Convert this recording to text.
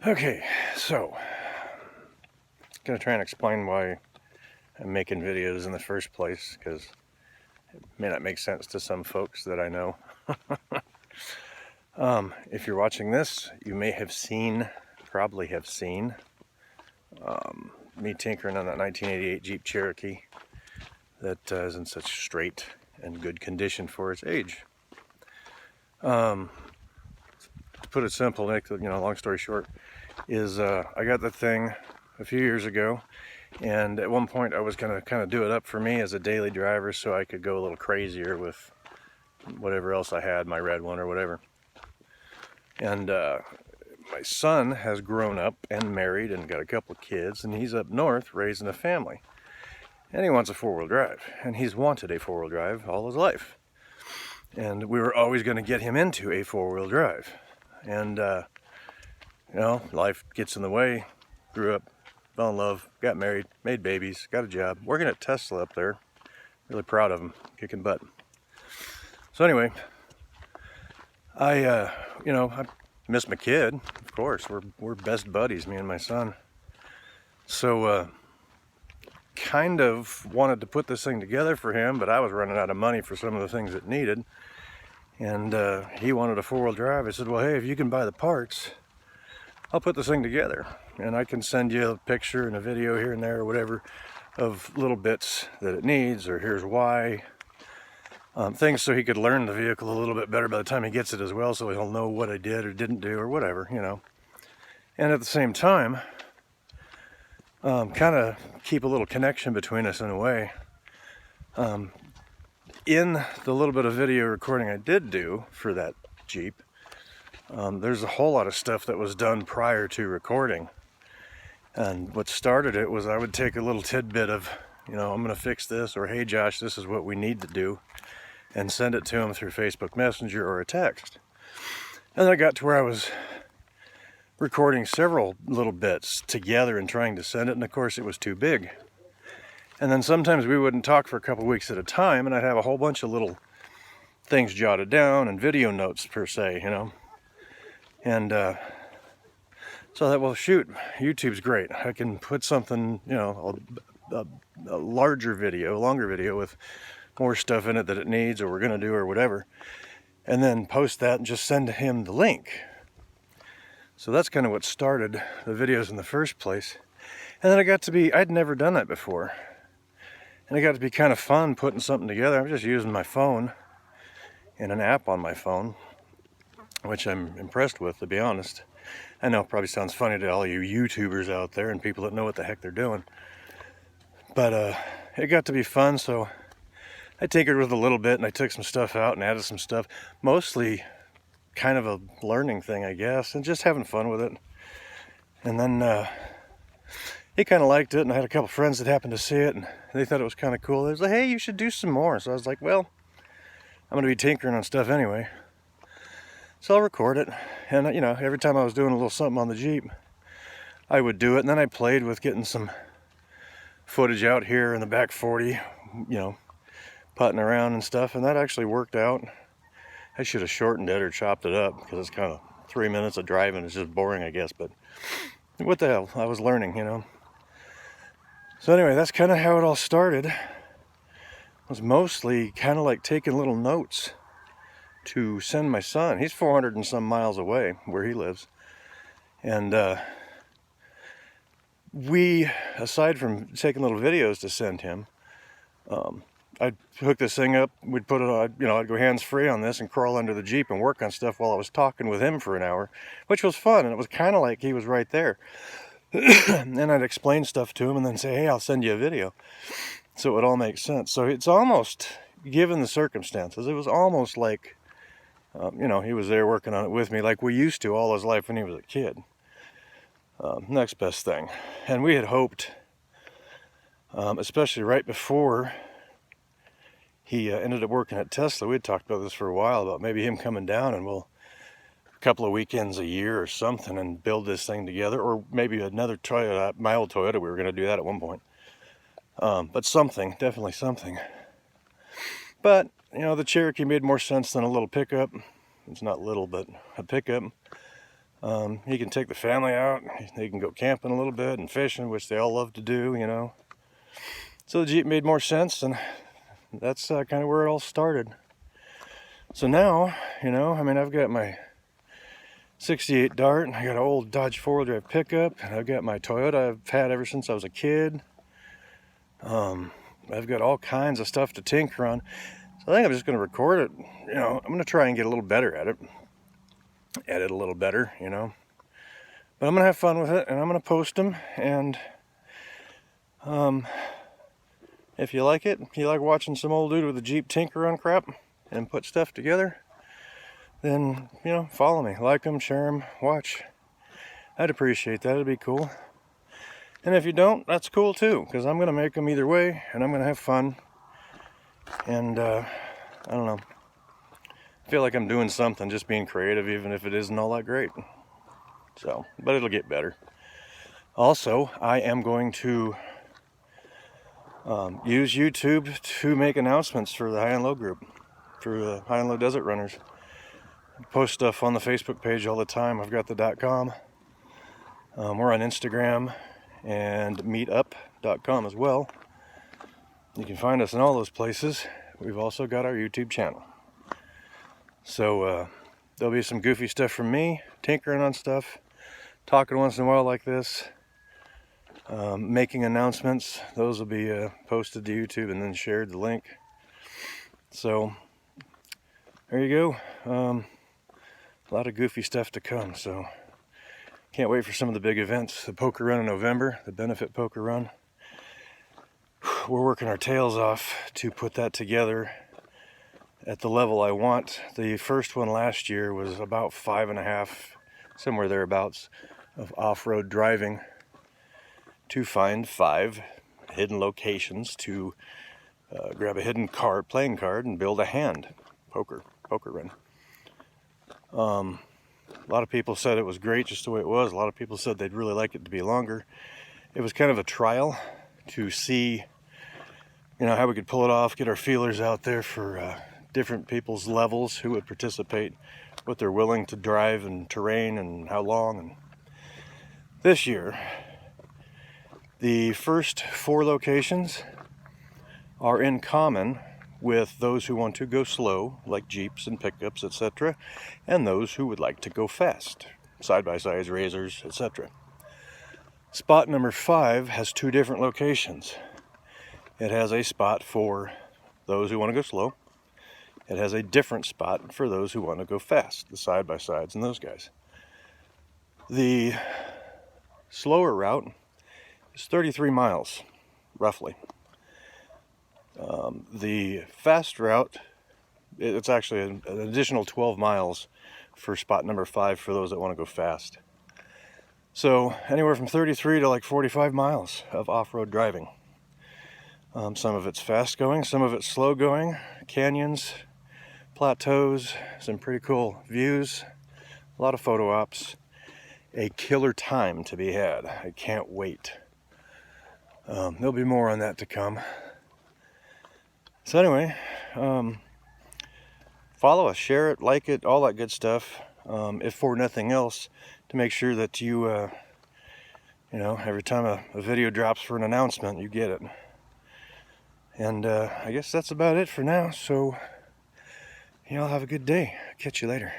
Okay, so gonna try and explain why I'm making videos in the first place, because it may not make sense to some folks that I know. If you're watching this, you may have seen, probably have seen, me tinkering on that 1988 Jeep Cherokee that is in such straight and good condition for its age. To put it simple, make long story short, is I got the thing a few years ago, and at one point I was gonna kind of do it up for me as a daily driver so I could go a little crazier with whatever else I had, my red one or whatever. And my son has grown up and married and got a couple of kids, and he's up north raising a family, and he wants a four-wheel drive, and he's wanted a four-wheel drive all his life, and we were always going to get him into a four-wheel drive. And life gets in the way. Grew up, fell in love, got married, made babies, got a job, working at Tesla up there. Really proud of him, kicking butt. So anyway, I miss my kid, of course. We're best buddies, me and my son. So kind of wanted to put this thing together for him, but I was running out of money for some of the things it needed. And he wanted a four-wheel drive. I said, well, hey, if you can buy the parts, I'll put this thing together. And I can send you a picture and a video here and there or whatever of little bits that it needs, or here's why. Things so he could learn the vehicle a little bit better by the time he gets it as well, so he'll know what I did or didn't do or whatever, And at the same time, kind of keep a little connection between us in a way. In the little bit of video recording I did do for that Jeep, there's a whole lot of stuff that was done prior to recording. And what started it was I would take a little tidbit of, I'm going to fix this, or hey Josh, this is what we need to do, and send it to him through Facebook Messenger or a text. And then I got to where I was recording several little bits together and trying to send it, and of course it was too big. And then sometimes we wouldn't talk for a couple weeks at a time, and I'd have a whole bunch of little things jotted down and video notes per se, And so I thought, well, shoot, YouTube's great. I can put something, a larger video, a longer video with more stuff in it that it needs or we're going to do or whatever, and then post that and just send him the link. So that's kind of what started the videos in the first place. And then I'd never done that before. And it got to be kind of fun putting something together. I'm just using my phone and an app on my phone, which I'm impressed with, to be honest. I know it probably sounds funny to all you YouTubers out there and people that know what the heck they're doing. But it got to be fun, so I tinkered with a little bit, and I took some stuff out and added some stuff. Mostly kind of a learning thing, I guess, and just having fun with it. And then he kind of liked it, and I had a couple friends that happened to see it, and they thought it was kind of cool. They was like, hey, you should do some more. So I was like, well, I'm going to be tinkering on stuff anyway, so I'll record it. And every time I was doing a little something on the Jeep, I would do it, and then I played with getting some footage out here in the back 40, putting around and stuff, and that actually worked out. I should have shortened it or chopped it up, because it's kind of 3 minutes of driving. It's just boring, I guess, but what the hell, I was learning, So anyway, that's kind of how it all started. It was mostly kind of like taking little notes to send my son. He's 400 and some miles away where he lives. And we, aside from taking little videos to send him, I'd hook this thing up, we'd put it on, I'd go hands-free on this and crawl under the Jeep and work on stuff while I was talking with him for an hour, which was fun, and it was kind of like he was right there. And I'd explain stuff to him and then say, hey, I'll send you a video. So it would all make sense. So it's almost, given the circumstances, it was almost like, he was there working on it with me like we used to all his life when he was a kid. Next best thing. And we had hoped, especially right before he ended up working at Tesla, we had talked about this for a while, about maybe him coming down and we'll, a couple of weekends a year or something, and build this thing together, or maybe another Toyota, my old Toyota, we were going to do that at one point. But something, definitely something. But, the Cherokee made more sense than a little pickup. It's not little, but a pickup. He can take the family out. They can go camping a little bit and fishing, which they all love to do, you know. So the Jeep made more sense, and that's kind of where it all started. So now, you know, I mean, I've got my 68 Dart, and I got an old Dodge 4-wheel drive pickup, and I've got my Toyota I've had ever since I was a kid. I've got all kinds of stuff to tinker on. So I think I'm just going to record it. You know, I'm going to try and get a little better at it. Edit a little better, you know. But I'm going to have fun with it, and I'm going to post them. And if you like it, if you like watching some old dude with a Jeep tinker on crap and put stuff together, then, you know, follow me. Like them, share them, watch. I'd appreciate that. It'd be cool. And if you don't, that's cool too, because I'm going to make them either way, and I'm going to have fun. And, I don't know. I feel like I'm doing something, just being creative, even if it isn't all that great. So, but it'll get better. Also, I am going to use YouTube to make announcements for the High and Low group, for the High and Low Desert Runners. I post stuff on the Facebook page all the time. I've got the .com. We're on Instagram and meetup.com as well. You can find us in all those places. We've also got our YouTube channel. So there'll be some goofy stuff from me, tinkering on stuff, talking once in a while like this, making announcements. Those will be posted to YouTube and then shared, the link. So there you go. A lot of goofy stuff to come. So can't wait for some of the big events. The poker run in November, the benefit poker run. We're working our tails off to put that together at the level I want. The first one last year was about 5.5, somewhere thereabouts, of off-road driving to find 5 hidden locations to grab a hidden card, playing card, and build a hand poker run. A lot of people said it was great just the way it was. A lot of people said they'd really like it to be longer. It was kind of a trial to see, you know, how we could pull it off, get our feelers out there for different people's levels, who would participate, what they're willing to drive and terrain and how long. And this year, the first 4 locations are in common with those who want to go slow, like Jeeps and pickups, etc., and those who would like to go fast, side-by-sides, razors, etc. Spot number 5 has 2 different locations. It has a spot for those who want to go slow. It has a different spot for those who want to go fast, the side-by-sides and those guys. The slower route is 33 miles, roughly. The fast route, it's actually an additional 12 miles for spot number 5 for those that want to go fast. So anywhere from 33 to like 45 miles of off-road driving. Some of it's fast going, some of it's slow going, canyons, plateaus, some pretty cool views, a lot of photo ops, a killer time to be had. I can't wait. There'll be more on that to come. So anyway, follow us, share it, like it, all that good stuff. If for nothing else, to make sure that you, you know, every time a video drops for an announcement, you get it. And I guess that's about it for now. So, y'all have a good day. Catch you later.